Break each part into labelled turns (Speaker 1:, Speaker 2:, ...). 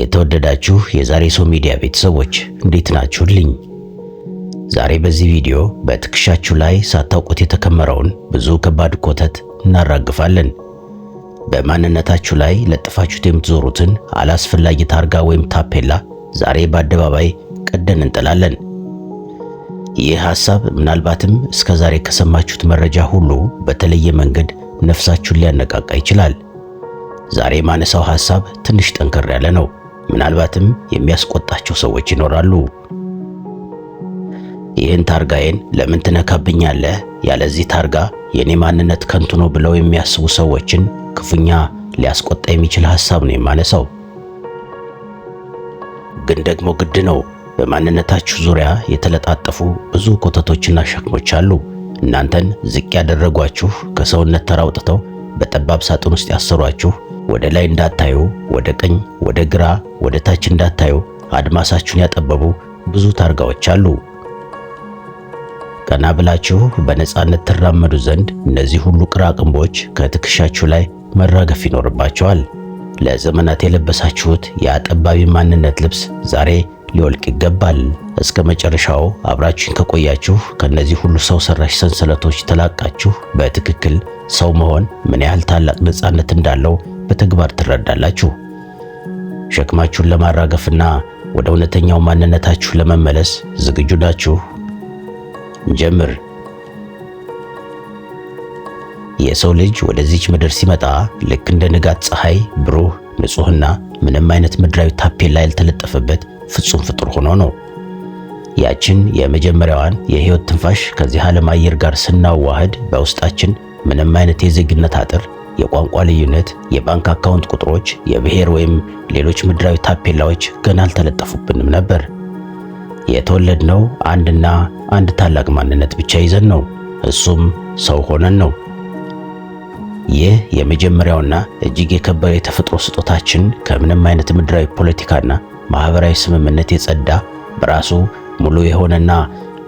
Speaker 1: የተወደዳችሁ የዛሬ ሰው ሚዲያ ቤተሰቦች እንዴት ናችሁልኝ? ዛሬ በዚህ ቪዲዮ በትከሻችሁ ላይ ሳታውቁት የተከመረውን ብዙ ከባድ ኮተት እናራግፋለን። በማንነታችሁ ላይ ለጥፋችሁት የምትዞሩትን አላስፈላጊ ታርጋ ወይም ታፔላ ዛሬ በአደባባይ ቀደን እንጥላለን። ይህ ሐሳብ ምናልባትም እስከዛሬ ከሰማችሁት መረጃ ሁሉ በተለየ መንገድ ነፍሳችሁን ሊያነቃቃ ይችላል። ዛሬ ማነሳው ሐሳብ ትንሽ ጠንከር ያለ ነው። ምናልባትም የሚያስቆጣቸው ሰዎች ይኖራሉ። ይህን ታርጋዬን ለምን ትነካብኛለህ? ያለዚህ ታርጋ የኔ ማንነት ከንቱ ነው ብለው የሚያስቡ ሰዎችን ክፉኛ ሊያስቆጣ የሚችል ሐሳብ ነው የማነሳው። ግን ደግሞ ግድ ነው። በማንነታችሁ ዙሪያ የተለጣጠፉ ብዙ ኮተቶችና ሸክሞች አሉ። እናንተን ዝቅ ያደረጓችሁ፣ ከሰውነት ተራውጥተው በጠባብ ሳጥን ውስጥ ያሰሯችሁ፣ ወደ ላይ እንዳታዩ፣ ወደ ቀኝ፣ ወደ ግራ፣ ወደ ታች እንዳታዩ አድማሳችሁን ያጠበቡ ብዙ ታርጋዎች አሉ። ቀና ብላችሁ በነጻነት ትራመዱ ዘንድ እነዚህ ሁሉ ቅራቅንቦች ከትከሻችሁ ላይ መራገፍ ይኖርባቸዋል። ለዘመናት የለበሳችሁት የአጠባቢ ማንነት ልብስ ዛሬ ሊወልቅ ይገባል። እስከ መጨረሻው አብራችሁን ከቆያችሁ ከነዚህ ሁሉ ሰው ሰራሽ ሰንሰለቶች ተላቃችሁ በትክክል ሰው መሆን ምን ያህል ታላቅ ነጻነት እንዳለው በተግባር ትረዳላችሁ። ሸክማችሁን ለማራገፍና ወደ እውነተኛው ማንነታችሁ ለመመለስ ዝግጁ ናችሁ? እንጀምር። የሰው ልጅ ወደዚች ምድር ሲመጣ ልክ እንደ ንጋት ፀሐይ ብሩህ፣ ንጹህና ምንም አይነት ምድራዊ ታፔላ ያልተለጠፈበት ፍጹም ፍጡር ሆኖ ነው። ያችን የመጀመሪያዋን የህይወት ትንፋሽ ከዚህ ዓለም አየር ጋር ስናዋህድ በውስጣችን ምንም አይነት የዜግነት አጥር፣ የቋንቋ ልዩነት፣ የባንክ አካውንት ቁጥሮች፣ የብሔር ወይም ሌሎች ምድራዊ ታፔላዎች ገና አልተለጠፉብንም ነበር። የተወለድነው አንድና አንድ ታላቅ ማንነት ብቻ ይዘን ነው። እሱም ሰው ሆነን ነው። ይህ የመጀመሪያውና እጅግ የከበረ የተፈጥሮ ስጦታችን ከምንም አይነት ምድራዊ ፖለቲካና ማህበራዊ ስምምነት የጸዳ በራሱ ሙሉ የሆነና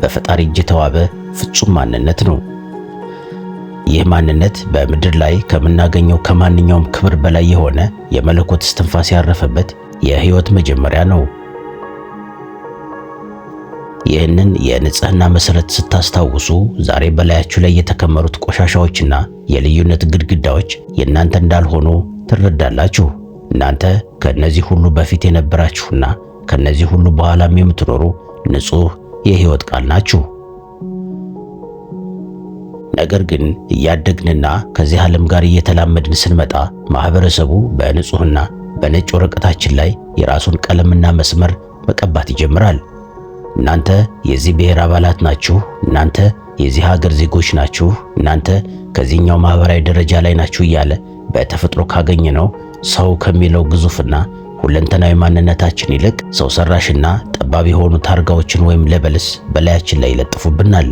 Speaker 1: በፈጣሪ እጅ የተዋበ ፍጹም ማንነት ነው። ይህ ማንነት በምድር ላይ ከምናገኘው ከማንኛውም ክብር በላይ የሆነ የመለኮት እስትንፋስ ያረፈበት የህይወት መጀመሪያ ነው። ይህንን የንጽህና መሰረት ስታስታውሱ ዛሬ በላያችሁ ላይ የተከመሩት ቆሻሻዎችና የልዩነት ግድግዳዎች የእናንተ እንዳልሆኑ ትረዳላችሁ። እናንተ ከነዚህ ሁሉ በፊት የነበራችሁና ከነዚህ ሁሉ በኋላም የምትኖሩ ንጹህ የህይወት ቃል ናችሁ። ነገር ግን እያደግንና ከዚህ ዓለም ጋር እየተላመድን ስንመጣ ማህበረሰቡ በንጹህና በነጭ ወረቀታችን ላይ የራሱን ቀለምና መስመር መቀባት ይጀምራል። እናንተ የዚህ ብሔር አባላት ናችሁ፣ እናንተ የዚህ ሀገር ዜጎች ናችሁ፣ እናንተ ከዚህኛው ማህበራዊ ደረጃ ላይ ናችሁ እያለ በተፈጥሮ ካገኘነው ሰው ከሚለው ግዙፍና ሁለንተናዊ ማንነታችን ይልቅ ሰው ሰራሽና ጠባብ የሆኑ ታርጋዎችን ወይም ለበልስ በላያችን ላይ ይለጥፉብናል።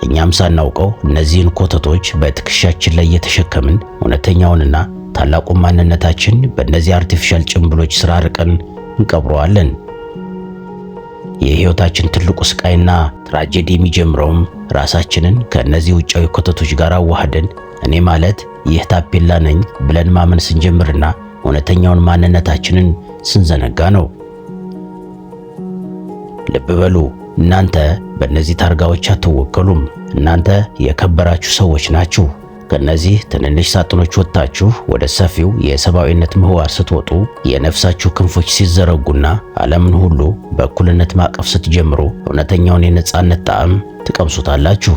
Speaker 1: እኛም ሳናውቀው እነዚህን ኮተቶች በትከሻችን ላይ እየተሸከምን እውነተኛውንና ታላቁን ማንነታችን በእነዚህ አርቲፊሻል ጭንብሎች ስራ ርቀን እንቀብረዋለን። የህይወታችን ትልቁ ስቃይና ትራጀዲ የሚጀምረውም ራሳችንን ከእነዚህ ውጫዊ ኮተቶች ጋር አዋህደን እኔ ማለት ይህ ታፔላ ነኝ ብለን ማመን ስንጀምርና እውነተኛውን ማንነታችንን ስንዘነጋ ነው። ልብ በሉ፣ እናንተ በእነዚህ ታርጋዎች አትወከሉም። እናንተ የከበራችሁ ሰዎች ናችሁ። ከነዚህ ትንንሽ ሳጥኖች ወጥታችሁ ወደ ሰፊው የሰብአዊነት ምህዋር ስትወጡ የነፍሳችሁ ክንፎች ሲዘረጉና ዓለምን ሁሉ በእኩልነት ማቀፍ ስትጀምሩ እውነተኛውን የነጻነት ጣዕም ትቀምሱታላችሁ።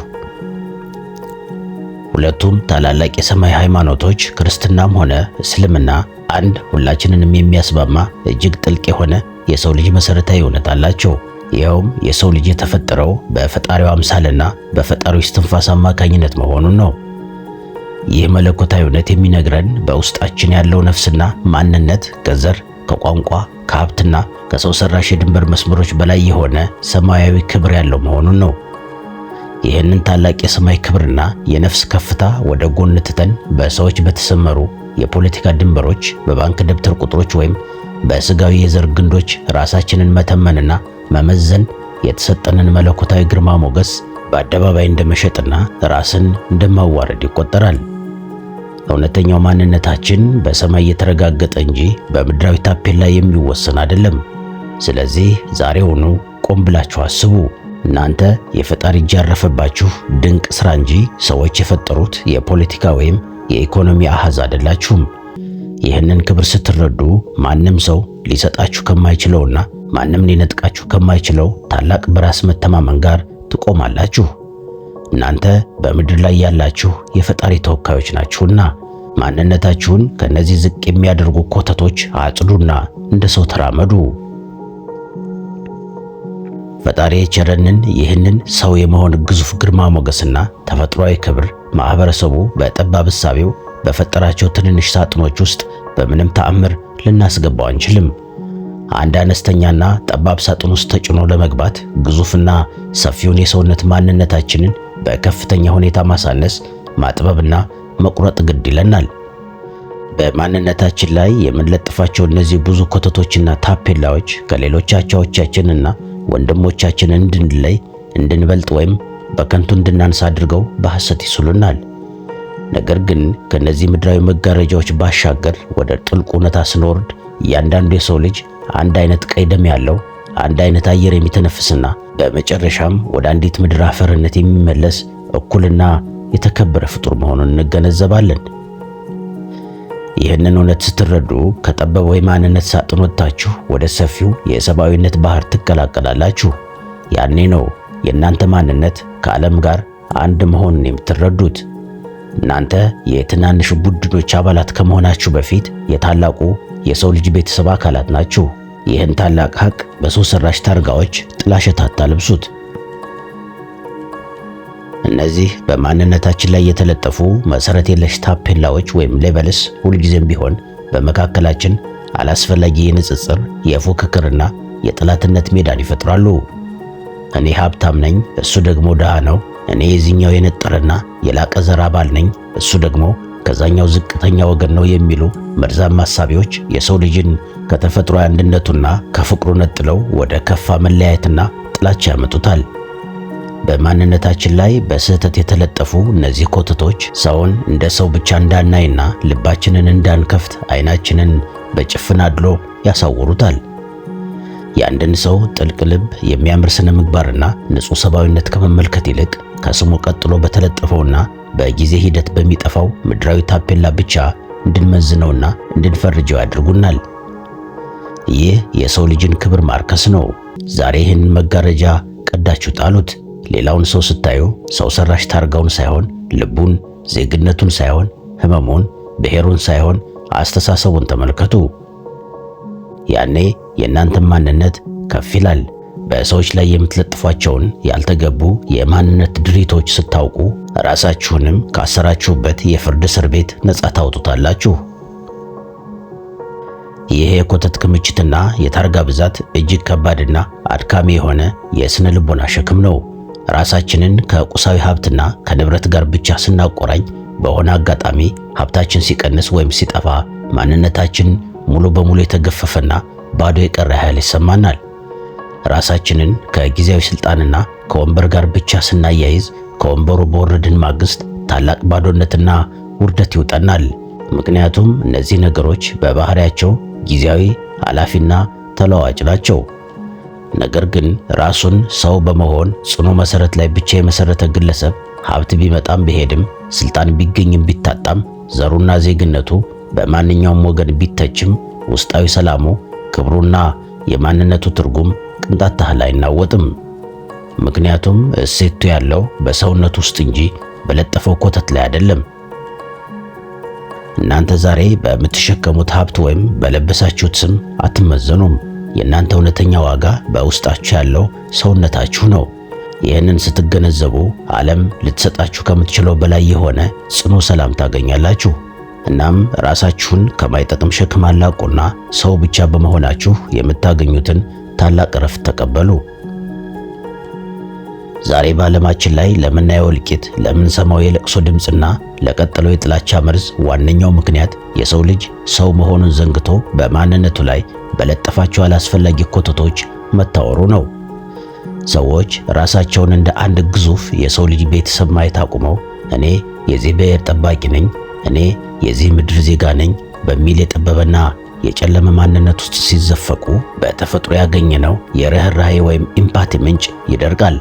Speaker 1: ሁለቱም ታላላቅ የሰማይ ሃይማኖቶች ክርስትናም ሆነ እስልምና አንድ ሁላችንንም የሚያስማማ እጅግ ጥልቅ የሆነ የሰው ልጅ መሰረታዊ እውነት አላቸው። ይኸውም የሰው ልጅ የተፈጠረው በፈጣሪው አምሳልና በፈጣሪው እስትንፋስ አማካኝነት መሆኑን ነው። ይህ መለኮታዊ እውነት የሚነግረን በውስጣችን ያለው ነፍስና ማንነት ከዘር፣ ከቋንቋ፣ ከሀብትና ከሰው ሰራሽ የድንበር መስመሮች በላይ የሆነ ሰማያዊ ክብር ያለው መሆኑን ነው። ይህንን ታላቅ የሰማይ ክብርና የነፍስ ከፍታ ወደ ጎን ትተን በሰዎች በተሰመሩ የፖለቲካ ድንበሮች፣ በባንክ ደብተር ቁጥሮች ወይም በስጋዊ የዘር ግንዶች ራሳችንን መተመንና መመዘን የተሰጠንን መለኮታዊ ግርማ ሞገስ በአደባባይ እንደመሸጥና ራስን እንደማዋረድ ይቆጠራል። እውነተኛው ማንነታችን በሰማይ የተረጋገጠ እንጂ በምድራዊ ታፔላ የሚወሰን አይደለም። ስለዚህ ዛሬውኑ ቆም ብላችሁ አስቡ። እናንተ የፈጣሪ እጅ ያረፈባችሁ ድንቅ ሥራ እንጂ ሰዎች የፈጠሩት የፖለቲካ ወይም የኢኮኖሚ አሃዝ አይደላችሁም። ይህንን ክብር ስትረዱ ማንም ሰው ሊሰጣችሁ ከማይችለውና ማንም ሊነጥቃችሁ ከማይችለው ታላቅ በራስ መተማመን ጋር ትቆማላችሁ። እናንተ በምድር ላይ ያላችሁ የፈጣሪ ተወካዮች ናችሁና ማንነታችሁን ከነዚህ ዝቅ የሚያደርጉ ኮተቶች አጽዱና እንደ ሰው ተራመዱ። ፈጣሪ የቸረንን ይህንን ሰው የመሆን ግዙፍ ግርማ ሞገስና ተፈጥሯዊ ክብር ማህበረሰቡ በጠባብ እሳቤው በፈጠራቸው ትንንሽ ሳጥኖች ውስጥ በምንም ተአምር ልናስገባው አንችልም። አንድ አነስተኛና ጠባብ ሳጥን ውስጥ ተጭኖ ለመግባት ግዙፍና ሰፊውን የሰውነት ማንነታችንን በከፍተኛ ሁኔታ ማሳነስ፣ ማጥበብና መቁረጥ ግድ ይለናል። በማንነታችን ላይ የምንለጥፋቸው እነዚህ ብዙ ኮተቶችና ታፔላዎች ከሌሎች አቻዎቻችንና ወንድሞቻችን እንድንለይ፣ እንድንበልጥ ወይም በከንቱ እንድናንስ አድርገው በሐሰት ይስሉናል። ነገር ግን ከነዚህ ምድራዊ መጋረጃዎች ባሻገር ወደ ጥልቁ እውነታ ስንወርድ እያንዳንዱ የሰው ልጅ አንድ አይነት ቀይ ደም ያለው፣ አንድ አይነት አየር የሚተነፍስና በመጨረሻም ወደ አንዲት ምድር አፈርነት የሚመለስ እኩልና የተከበረ ፍጡር መሆኑን እንገነዘባለን። ይህንን እውነት ስትረዱ ከጠበበው የማንነት ሳጥን ወጥታችሁ ወደ ሰፊው የሰብአዊነት ባህር ትቀላቀላላችሁ። ያኔ ነው የእናንተ ማንነት ከዓለም ጋር አንድ መሆኑን የምትረዱት። እናንተ የትናንሽ ቡድኖች አባላት ከመሆናችሁ በፊት የታላቁ የሰው ልጅ ቤተሰብ አካላት ናችሁ። ይህን ታላቅ ሀቅ በሰው ሰራሽ ታርጋዎች ጥላሸት አታልብሱት። እነዚህ በማንነታችን ላይ የተለጠፉ መሰረት የለሽ ታፔላዎች ወይም ሌበልስ ሁልጊዜም ቢሆን በመካከላችን አላስፈላጊ የንጽጽር፣ የፉክክርና የጠላትነት ሜዳን ይፈጥራሉ። እኔ ሀብታም ነኝ፣ እሱ ደግሞ ድሃ ነው። እኔ የዚህኛው የነጠረና የላቀ ዘር አባል ነኝ፣ እሱ ደግሞ ከዛኛው ዝቅተኛ ወገን ነው የሚሉ መርዛማ ሐሳቢዎች የሰው ልጅን ከተፈጥሯዊ አንድነቱና ከፍቅሩ ነጥለው ወደ ከፋ መለያየትና ጥላቻ ያመጡታል። በማንነታችን ላይ በስህተት የተለጠፉ እነዚህ ኮተቶች ሰውን እንደ ሰው ብቻ እንዳናይና ልባችንን እንዳንከፍት ዓይናችንን በጭፍን አድሎ ያሳውሩታል። የአንድን ሰው ጥልቅ ልብ፣ የሚያምር ስነ ምግባርና ንጹሕ ሰብአዊነት ከመመልከት ይልቅ ከስሙ ቀጥሎ በተለጠፈውና በጊዜ ሂደት በሚጠፋው ምድራዊ ታፔላ ብቻ እንድንመዝነውና እንድንፈርጀው ያደርጉናል። ይህ የሰው ልጅን ክብር ማርከስ ነው። ዛሬ ይህንን መጋረጃ ቀዳችሁ ጣሉት። ሌላውን ሰው ስታዩ ሰው ሰራሽ ታርጋውን ሳይሆን ልቡን፣ ዜግነቱን ሳይሆን ሕመሙን፣ ብሔሩን ሳይሆን አስተሳሰቡን ተመልከቱ። ያኔ የእናንተን ማንነት ከፍ ይላል። በሰዎች ላይ የምትለጥፏቸውን ያልተገቡ የማንነት ድሪቶች ስታውቁ ራሳችሁንም ካሰራችሁበት የፍርድ እስር ቤት ነጻ ታውጡታላችሁ። ይህ የኮተት ክምችትና የታርጋ ብዛት እጅግ ከባድና አድካሚ የሆነ የስነ ልቦና ሸክም ነው። ራሳችንን ከቁሳዊ ሀብትና ከንብረት ጋር ብቻ ስናቆራኝ በሆነ አጋጣሚ ሀብታችን ሲቀንስ ወይም ሲጠፋ ማንነታችን ሙሉ በሙሉ የተገፈፈና ባዶ የቀረ ያህል ይሰማናል። ራሳችንን ከጊዜያዊ ስልጣንና ከወንበር ጋር ብቻ ስናያይዝ ከወንበሩ በወረድን ማግስት ታላቅ ባዶነትና ውርደት ይውጠናል። ምክንያቱም እነዚህ ነገሮች በባህሪያቸው ጊዜያዊ፣ ኃላፊና ተለዋዋጭ ናቸው። ነገር ግን ራሱን ሰው በመሆን ጽኑ መሰረት ላይ ብቻ የመሰረተ ግለሰብ ሀብት ቢመጣም ቢሄድም፣ ስልጣን ቢገኝም ቢታጣም፣ ዘሩና ዜግነቱ በማንኛውም ወገን ቢተችም ውስጣዊ ሰላሙ፣ ክብሩና የማንነቱ ትርጉም ቅንጣት ታህል አይናወጥም። ምክንያቱም እሴቱ ያለው በሰውነት ውስጥ እንጂ በለጠፈው ኮተት ላይ አይደለም። እናንተ ዛሬ በምትሸከሙት ሀብት ወይም በለበሳችሁት ስም አትመዘኑም። የእናንተ እውነተኛ ዋጋ በውስጣችሁ ያለው ሰውነታችሁ ነው። ይህንን ስትገነዘቡ ዓለም ልትሰጣችሁ ከምትችለው በላይ የሆነ ጽኑ ሰላም ታገኛላችሁ። እናም ራሳችሁን ከማይጠቅም ሸክም አላቁና ሰው ብቻ በመሆናችሁ የምታገኙትን ታላቅ እረፍት ተቀበሉ። ዛሬ በዓለማችን ላይ ለምናየው እልቂት፣ ለምንሰማው የለቅሶ ድምፅና ለቀጠለው የጥላቻ መርዝ ዋነኛው ምክንያት የሰው ልጅ ሰው መሆኑን ዘንግቶ በማንነቱ ላይ በለጠፋቸው አላስፈላጊ ኮተቶች መታወሩ ነው። ሰዎች ራሳቸውን እንደ አንድ ግዙፍ የሰው ልጅ ቤተሰብ ማየት አቁመው እኔ የዚህ ብሔር ጠባቂ ነኝ፣ እኔ የዚህ ምድር ዜጋ ነኝ በሚል የጠበበና የጨለመ ማንነት ውስጥ ሲዘፈቁ በተፈጥሮ ያገኘነው የርህራሄ ወይም ኢምፓቲ ምንጭ ይደርቃል።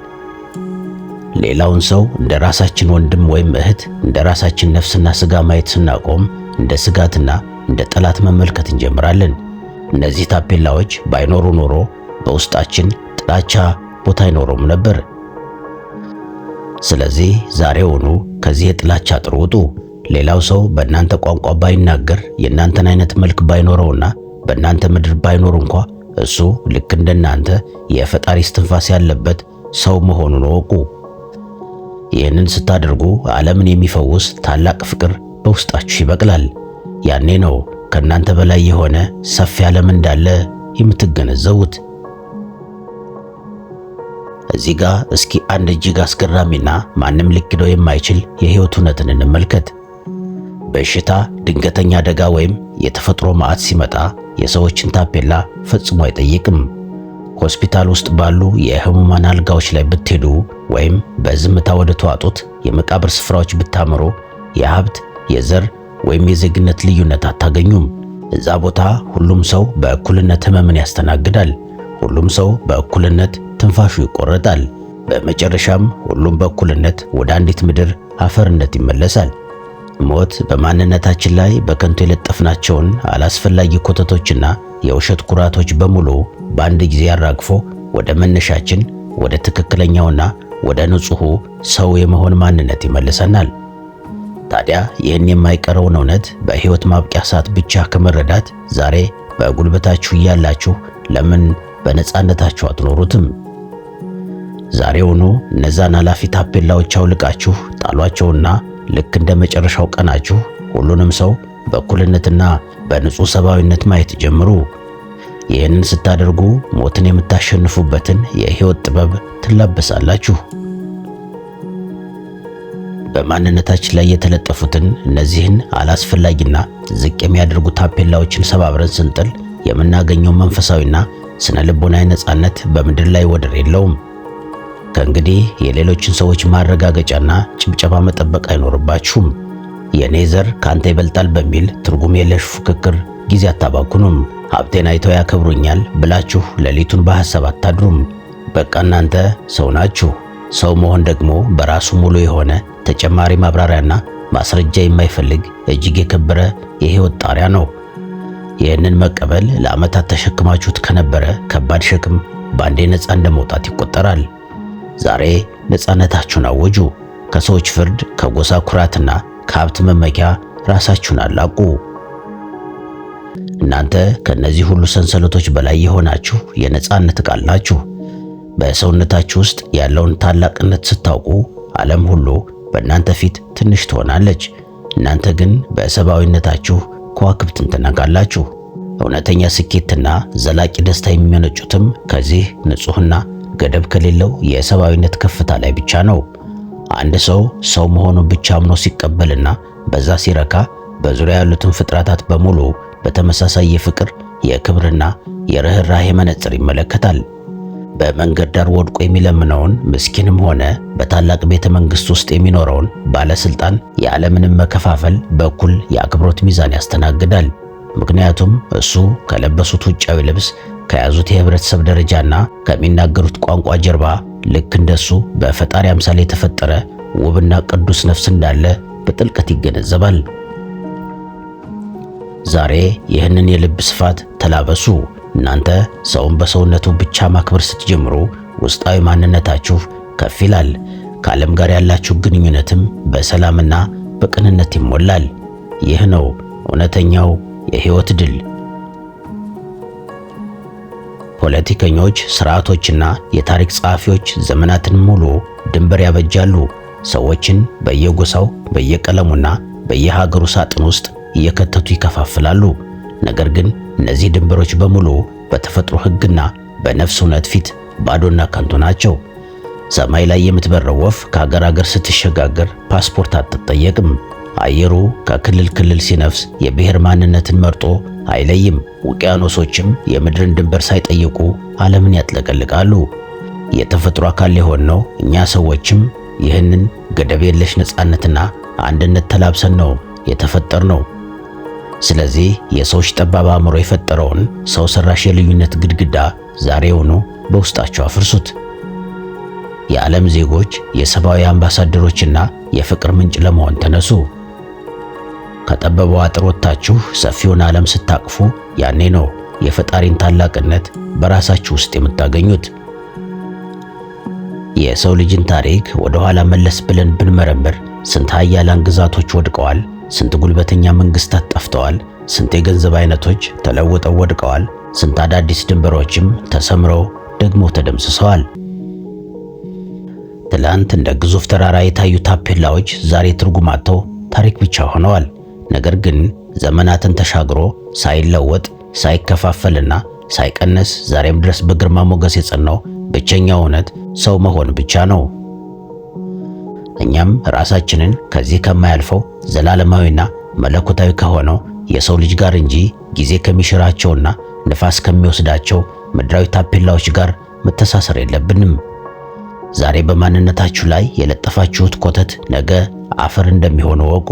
Speaker 1: ሌላውን ሰው እንደ ራሳችን ወንድም ወይም እህት፣ እንደ ራሳችን ነፍስና ስጋ ማየት ስናቆም እንደ ስጋትና እንደ ጠላት መመልከት እንጀምራለን። እነዚህ ታፔላዎች ባይኖሩ ኖሮ በውስጣችን ጥላቻ ቦታ አይኖረውም ነበር። ስለዚህ ዛሬውኑ ከዚህ የጥላቻ አጥር ውጡ። ሌላው ሰው በእናንተ ቋንቋ ባይናገር፣ የእናንተን አይነት መልክ ባይኖረውና በእናንተ ምድር ባይኖር እንኳ እሱ ልክ እንደናንተ የፈጣሪ እስትንፋስ ያለበት ሰው መሆኑን እወቁ። ይህንን ስታደርጉ ዓለምን የሚፈውስ ታላቅ ፍቅር በውስጣችሁ ይበቅላል። ያኔ ነው ከእናንተ በላይ የሆነ ሰፊ ዓለም እንዳለ የምትገነዘቡት። እዚህ ጋር እስኪ አንድ እጅግ አስገራሚና ማንም ሊክደው የማይችል የሕይወት እውነትን እንመልከት። በሽታ፣ ድንገተኛ አደጋ ወይም የተፈጥሮ መዓት ሲመጣ የሰዎችን ታፔላ ፈጽሞ አይጠይቅም። ሆስፒታል ውስጥ ባሉ የህሙማን አልጋዎች ላይ ብትሄዱ ወይም በዝምታ ወደ ተዋጡት የመቃብር ስፍራዎች ብታመሩ የሀብት፣ የዘር ወይም የዜግነት ልዩነት አታገኙም። እዛ ቦታ ሁሉም ሰው በእኩልነት ህመምን ያስተናግዳል። ሁሉም ሰው በእኩልነት ትንፋሹ ይቆረጣል። በመጨረሻም ሁሉም በእኩልነት ወደ አንዲት ምድር አፈርነት ይመለሳል። ሞት በማንነታችን ላይ በከንቱ የለጠፍናቸውን አላስፈላጊ ኮተቶችና የውሸት ኩራቶች በሙሉ በአንድ ጊዜ አራግፎ ወደ መነሻችን፣ ወደ ትክክለኛውና ወደ ንጹሑ ሰው የመሆን ማንነት ይመልሰናል። ታዲያ ይህን የማይቀረውን እውነት በሕይወት ማብቂያ ሰዓት ብቻ ከመረዳት ዛሬ በጉልበታችሁ እያላችሁ ለምን በነፃነታችሁ አትኖሩትም? ዛሬውኑ እነዛን ኃላፊ ታፔላዎች አውልቃችሁ ጣሏቸውና ልክ እንደ መጨረሻው ቀናችሁ ሁሉንም ሰው በእኩልነትና በንጹሕ ሰብአዊነት ማየት ጀምሩ። ይህንን ስታደርጉ ሞትን የምታሸንፉበትን የሕይወት ጥበብ ትላበሳላችሁ። በማንነታችን ላይ የተለጠፉትን እነዚህን አላስፈላጊና ዝቅ የሚያደርጉ ታፔላዎችን ሰባብረን ስንጥል የምናገኘው መንፈሳዊና ስነ ልቦናዊ ነፃነት በምድር ላይ ወደር የለውም። ከእንግዲህ የሌሎችን ሰዎች ማረጋገጫና ጭብጨባ መጠበቅ አይኖርባችሁም። የኔ ዘር ካንተ ይበልጣል በሚል ትርጉም የለሽ ፉክክር ጊዜ አታባክኑም። ሀብቴን አይተው ያከብሩኛል ብላችሁ ሌሊቱን በሐሳብ አታድሩም። በቃ እናንተ ሰው ናችሁ። ሰው መሆን ደግሞ በራሱ ሙሉ የሆነ ተጨማሪ ማብራሪያና ማስረጃ የማይፈልግ እጅግ የከበረ የሕይወት ጣሪያ ነው። ይህንን መቀበል ለዓመታት ተሸክማችሁት ከነበረ ከባድ ሸክም በአንዴ ነፃ እንደመውጣት ይቆጠራል። ዛሬ ነፃነታችሁን አወጁ። ከሰዎች ፍርድ፣ ከጎሳ ኩራትና ከሀብት መመኪያ ራሳችሁን አላቁ። እናንተ ከነዚህ ሁሉ ሰንሰለቶች በላይ የሆናችሁ የነፃነት ቃል ናችሁ። በሰውነታችሁ ውስጥ ያለውን ታላቅነት ስታውቁ ዓለም ሁሉ በእናንተ ፊት ትንሽ ትሆናለች። እናንተ ግን በሰብአዊነታችሁ ከዋክብትን ትነካላችሁ። እውነተኛ ስኬትና ዘላቂ ደስታ የሚመነጩትም ከዚህ ንጹሕና ገደብ ከሌለው የሰብአዊነት ከፍታ ላይ ብቻ ነው። አንድ ሰው ሰው መሆኑን ብቻ አምኖ ሲቀበልና በዛ ሲረካ በዙሪያ ያሉትን ፍጥረታት በሙሉ በተመሳሳይ የፍቅር፣ የክብርና የርህራሄ መነጽር ይመለከታል። በመንገድ ዳር ወድቆ የሚለምነውን ምስኪንም ሆነ በታላቅ ቤተ መንግሥት ውስጥ የሚኖረውን ባለስልጣን ያለምንም መከፋፈል በኩል የአክብሮት ሚዛን ያስተናግዳል። ምክንያቱም እሱ ከለበሱት ውጫዊ ልብስ፣ ከያዙት የህብረተሰብ ደረጃና ከሚናገሩት ቋንቋ ጀርባ ልክ እንደሱ በፈጣሪ አምሳል የተፈጠረ ውብና ቅዱስ ነፍስ እንዳለ በጥልቀት ይገነዘባል። ዛሬ ይህንን የልብ ስፋት ተላበሱ። እናንተ ሰውን በሰውነቱ ብቻ ማክበር ስትጀምሩ ውስጣዊ ማንነታችሁ ከፍ ይላል። ከዓለም ጋር ያላችሁ ግንኙነትም በሰላምና በቅንነት ይሞላል። ይህ ነው እውነተኛው የሕይወት ድል። ፖለቲከኞች፣ ስርዓቶችና የታሪክ ጸሐፊዎች ዘመናትን ሙሉ ድንበር ያበጃሉ። ሰዎችን በየጎሳው በየቀለሙና በየሀገሩ ሳጥን ውስጥ እየከተቱ ይከፋፍላሉ። ነገር ግን እነዚህ ድንበሮች በሙሉ በተፈጥሮ ሕግና በነፍስ እውነት ፊት ባዶና ከንቱ ናቸው። ሰማይ ላይ የምትበረው ወፍ ከሀገር ሀገር ስትሸጋገር ፓስፖርት አትጠየቅም። አየሩ ከክልል ክልል ሲነፍስ የብሔር ማንነትን መርጦ አይለይም። ውቅያኖሶችም የምድርን ድንበር ሳይጠይቁ ዓለምን ያጥለቀልቃሉ። የተፈጥሮ አካል የሆነው እኛ ሰዎችም ይህንን ገደብ የለሽ ነፃነትና አንድነት ተላብሰን ነው የተፈጠርነው። ስለዚህ የሰዎች ጠባብ አእምሮ የፈጠረውን ሰው ሰራሽ የልዩነት ግድግዳ ዛሬውኑ በውስጣችሁ አፍርሱት። የዓለም ዜጎች የሰብአዊ አምባሳደሮችና የፍቅር ምንጭ ለመሆን ተነሱ። ከጠበበው አጥር ወጥታችሁ ሰፊውን ዓለም ስታቅፉ ያኔ ነው የፈጣሪን ታላቅነት በራሳችሁ ውስጥ የምታገኙት። የሰው ልጅን ታሪክ ወደ ኋላ መለስ ብለን ብንመረምር ስንት ኃያላን ግዛቶች ወድቀዋል፣ ስንት ጉልበተኛ መንግስታት ጠፍተዋል፣ ስንት የገንዘብ አይነቶች ተለውጠው ወድቀዋል፣ ስንት አዳዲስ ድንበሮችም ተሰምረው ደግሞ ተደምስሰዋል። ትላንት እንደ ግዙፍ ተራራ የታዩ ታፔላዎች ዛሬ ትርጉም አጥተው ታሪክ ብቻ ሆነዋል። ነገር ግን ዘመናትን ተሻግሮ ሳይለወጥ ሳይከፋፈልና ሳይቀነስ ዛሬም ድረስ በግርማ ሞገስ የጸናው ብቸኛው እውነት ሰው መሆን ብቻ ነው። እኛም ራሳችንን ከዚህ ከማያልፈው ዘላለማዊና መለኮታዊ ከሆነው የሰው ልጅ ጋር እንጂ ጊዜ ከሚሽራቸውና ንፋስ ከሚወስዳቸው ምድራዊ ታፔላዎች ጋር መተሳሰር የለብንም። ዛሬ በማንነታችሁ ላይ የለጠፋችሁት ኮተት ነገ አፈር እንደሚሆን ወቁ።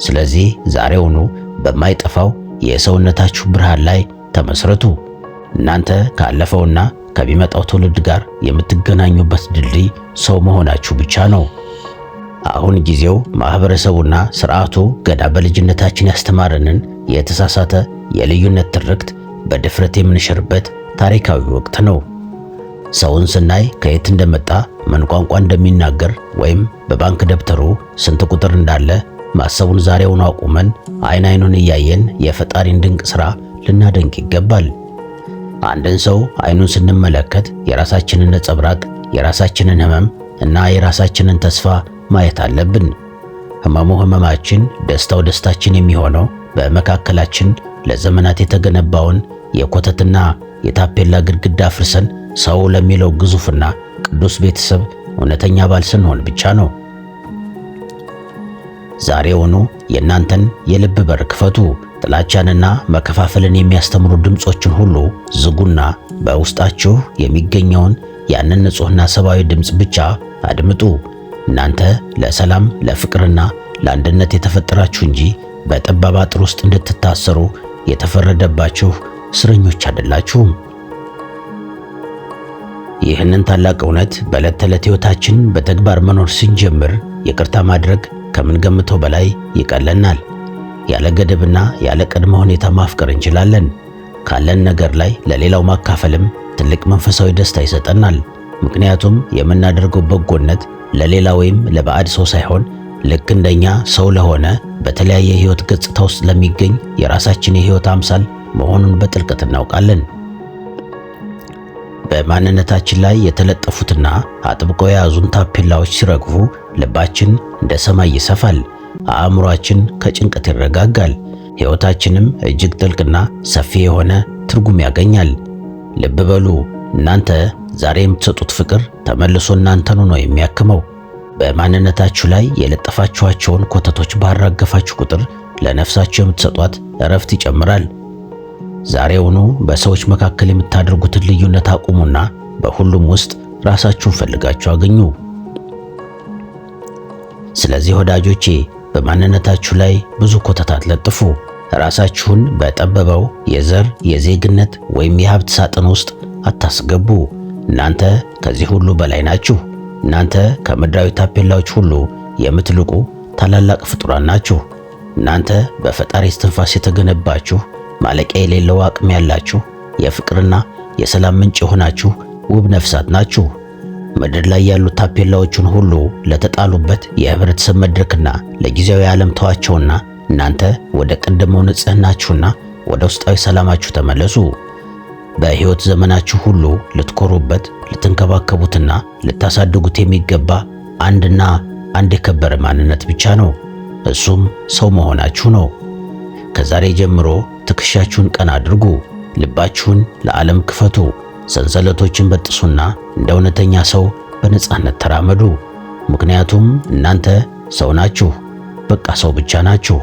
Speaker 1: ስለዚህ ዛሬውኑ በማይጠፋው የሰውነታችሁ ብርሃን ላይ ተመስረቱ። እናንተ ካለፈውና ከሚመጣው ትውልድ ጋር የምትገናኙበት ድልድይ ሰው መሆናችሁ ብቻ ነው። አሁን ጊዜው ማህበረሰቡና ስርዓቱ ገና በልጅነታችን ያስተማረንን የተሳሳተ የልዩነት ትርክት በድፍረት የምንሽርበት ታሪካዊ ወቅት ነው። ሰውን ስናይ ከየት እንደመጣ ምን ቋንቋ እንደሚናገር ወይም በባንክ ደብተሩ ስንት ቁጥር እንዳለ ማሰቡን ዛሬውን አቁመን አይን አይኑን እያየን የፈጣሪን ድንቅ ሥራ ልናደንቅ ይገባል። አንድን ሰው አይኑን ስንመለከት የራሳችንን ነጸብራቅ፣ የራሳችንን ህመም እና የራሳችንን ተስፋ ማየት አለብን። ህመሙ ህመማችን፣ ደስታው ደስታችን የሚሆነው በመካከላችን ለዘመናት የተገነባውን የኮተትና የታፔላ ግድግዳ አፍርሰን ሰው ለሚለው ግዙፍና ቅዱስ ቤተሰብ እውነተኛ አባል ስንሆን ብቻ ነው። ዛሬውኑ የእናንተን የልብ በር ክፈቱ። ጥላቻንና መከፋፈልን የሚያስተምሩ ድምጾችን ሁሉ ዝጉና በውስጣችሁ የሚገኘውን ያንን ንጹሕና ሰብአዊ ድምፅ ብቻ አድምጡ። እናንተ ለሰላም ለፍቅርና ለአንድነት የተፈጠራችሁ እንጂ በጠባብ አጥር ውስጥ እንድትታሰሩ የተፈረደባችሁ እስረኞች አይደላችሁም። ይህንን ታላቅ እውነት በዕለት ተዕለት ሕይወታችን በተግባር መኖር ስንጀምር ይቅርታ ማድረግ ከምንገምተው በላይ ይቀለናል። ያለ ገደብና ያለ ቅድመ ሁኔታ ማፍቀር እንችላለን። ካለን ነገር ላይ ለሌላው ማካፈልም ትልቅ መንፈሳዊ ደስታ ይሰጠናል። ምክንያቱም የምናደርገው በጎነት ለሌላ ወይም ለባዕድ ሰው ሳይሆን ልክ እንደኛ ሰው ለሆነ በተለያየ የሕይወት ገጽታ ውስጥ ለሚገኝ የራሳችን የሕይወት አምሳል መሆኑን በጥልቀት እናውቃለን። በማንነታችን ላይ የተለጠፉትና አጥብቀው የያዙን ታፔላዎች ሲረግፉ ልባችን እንደ ሰማይ ይሰፋል፣ አእምሮአችን ከጭንቀት ይረጋጋል፣ ሕይወታችንም እጅግ ጥልቅና ሰፊ የሆነ ትርጉም ያገኛል። ልብ በሉ፣ እናንተ ዛሬ የምትሰጡት ፍቅር ተመልሶ እናንተኑ ነው የሚያክመው። በማንነታችሁ ላይ የለጠፋችኋቸውን ኮተቶች ባራገፋችሁ ቁጥር ለነፍሳችሁ የምትሰጧት እረፍት ይጨምራል። ዛሬውኑ በሰዎች መካከል የምታደርጉትን ልዩነት አቁሙና በሁሉም ውስጥ ራሳችሁን ፈልጋችሁ አገኙ። ስለዚህ ወዳጆቼ በማንነታችሁ ላይ ብዙ ኮተት አትለጥፉ። ራሳችሁን በጠበበው የዘር የዜግነት ወይም የሀብት ሳጥን ውስጥ አታስገቡ። እናንተ ከዚህ ሁሉ በላይ ናችሁ። እናንተ ከምድራዊ ታፔላዎች ሁሉ የምትልቁ ታላላቅ ፍጡራን ናችሁ። እናንተ በፈጣሪ እስትንፋስ የተገነባችሁ ማለቂያ የሌለው አቅም ያላችሁ የፍቅርና የሰላም ምንጭ የሆናችሁ ውብ ነፍሳት ናችሁ። ምድር ላይ ያሉ ታፔላዎችን ሁሉ ለተጣሉበት የህብረተሰብ መድረክና ለጊዜያዊ ዓለም ተዋቸውና እናንተ ወደ ቀደመው ንጽህናችሁና ወደ ውስጣዊ ሰላማችሁ ተመለሱ። በሕይወት ዘመናችሁ ሁሉ ልትኮሩበት፣ ልትንከባከቡትና ልታሳድጉት የሚገባ አንድና አንድ የከበረ ማንነት ብቻ ነው። እሱም ሰው መሆናችሁ ነው። ከዛሬ ጀምሮ ትከሻችሁን ቀና አድርጉ፣ ልባችሁን ለዓለም ክፈቱ፣ ሰንሰለቶችን በጥሱና እንደ እውነተኛ ሰው በነጻነት ተራመዱ። ምክንያቱም እናንተ ሰው ናችሁ፣ በቃ ሰው ብቻ ናችሁ።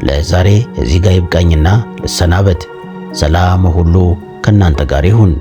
Speaker 1: ለዛሬ እዚህ ጋር ይብቃኝና ልሰናበት። ሰላም ሁሉ ከእናንተ ጋር ይሁን።